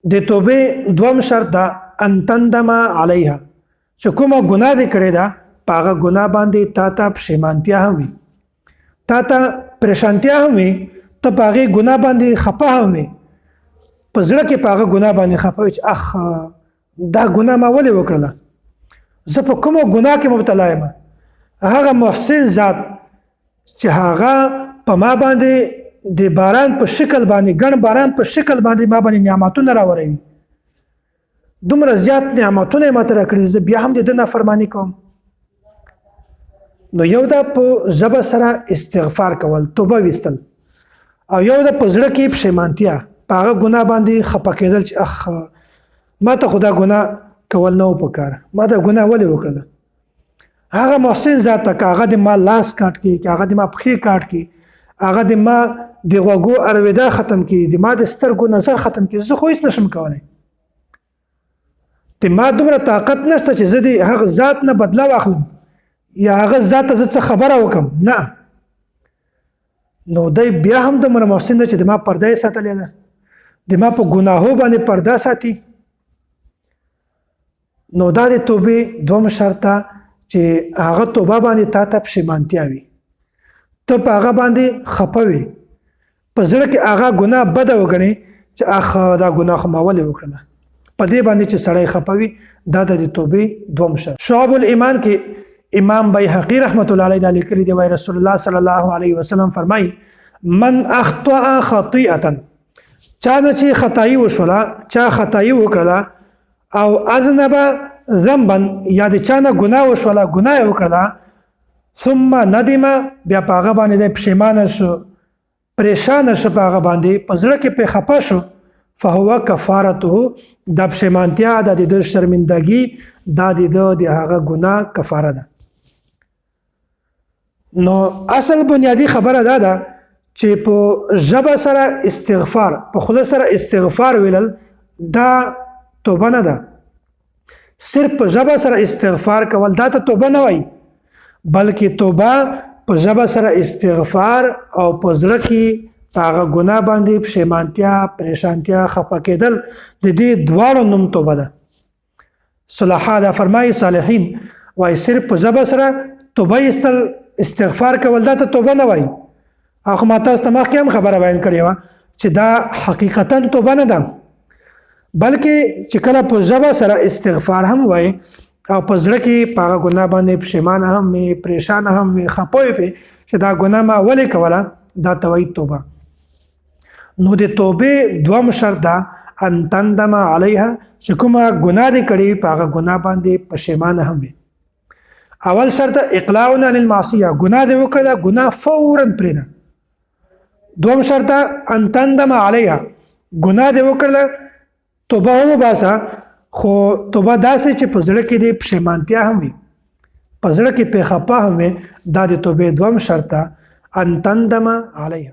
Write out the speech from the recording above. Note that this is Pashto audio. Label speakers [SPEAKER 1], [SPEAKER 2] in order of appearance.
[SPEAKER 1] د توبې دوم شرط دا ان تندم علیها چې کومه ګناه دې کړې ده په هغه ګناه باندې تا ته پښیمانتیا هم وي تا ته پریشانتیا هم وي ته په هغې ګناه باندې خفه هم وي په زړه کې په هغه ګناه باندې خفه وي چې اخ دا ګناه ما ولې وکړله زه په کومو ګناه کې مبتلا یم هغه محسن ذات چې هغه په ما باندې د باران په شکل باندې ګڼ باران په شکل باندې ما باندې نعمتونه راوروي دومره زیات نعمتونه یې ماته راکړي زه بیا هم د ده نافرماني کوم نو یو دا په ژبه سره استغفار کول توبه ویستل او یو دا په زړه کې پښیمانتیا په هغه ګناه باندې خفه کېدل چې اخ ما ته خو دا ګناه کول نه و پکار ما دا ګناه ولې وکړله هغه محسن ذات ته که هغه د ما لاس کاټ کړي که هغه د ما پښې کاټ کړي هغه د ما د غوږو ارویدا ختم کړي د ما د سترګو نظر ختم کړي زه خو هیڅ نشم کولی د ما دومره طاقت نشته چې زه د هغه ذات نه بدله واخلم یا هغه ذات ته زه څه خبره وکړم نه نو دی بیا هم دومره محسن دی چې د ما پرده یې ساتلې ده د ما په ګناهو باندې پرده ساتي نو دا د توبې دوم شرط ده چې هغه توبه باندې تا ته پښیمانتیا وي ته په هغه باندې خفه وي په زړه کې هغه ګناه بده وګڼې چې اخ دا ګناه خو ما ولې وکړله په دې باندې چې سړی خفه وي دا د توبې دوم شرط شعب الایمان کې امام بیهقي رحمت الله علیه دا لیکلي دی وایي رسول الله صلی الله علیه وسلم فرمایي من اخطأ خطیئه چا نه چې خطایي وشوله چا خطایي وکړله او اذنب ذنبا یا د چا نه ګناه وشوله ګناه یې وکړله ثم ندم بیا په هغه باندې د پښیمانه شو پریشانه شو په هغه باندې په زړه کې پې خفه شو فهو کفارته دا پښیمانتیا دا د ده شرمندګي دا د ده د هغه ګناه کفاره ده نو اصل بنیادی خبره دا ده چې په ژبه سره استغفار په خوله سره استغفار ویلل دا توبه نه ده صرف په ژبه سره استغفار کول دا ته توبه نه وایي بلکې توبه په ژبه سره استغفار او په زړه کې په هغه ګناه باندې پښیمانتیا پریشانتیا خفه کېدل د دې دواړو نوم توبه ده صلحا دا فرمایي صالحین وایي صرف په ژبه سره توبه ایستل استغفار کول دا ته توبه نه وایي هغه ما تاسو ته مخکې هم خبره بیان کړې وه چې دا حقیقتا توبه نه ده بلکې چې کله په ژبه سره استغفار هم وایي او په زړه کې په هغه ګناه باندې پښیمانه هم وي پریشانه هم وي خفه وي پې چې دا ګناه ما ولې کوله دا ته وایي توبه نو د توبې دوم شرط ده ان تندم علیها چې کومه ګناه دې کړې په هغه ګناه باندې پښیمانه هم وي اول شرط اقلاع عن المعصیه ګناه دې وکړه ګناه فورا پرېږده دوم شرط ان تندم علیها ګناه دې وکړه توبه هم وباسه خو توبه داسې چې په زړه کې دې پښیمانتیا هم وي په زړه کې پې خفه هم وي دا د توبې دوم شرط ده ان تندم علیها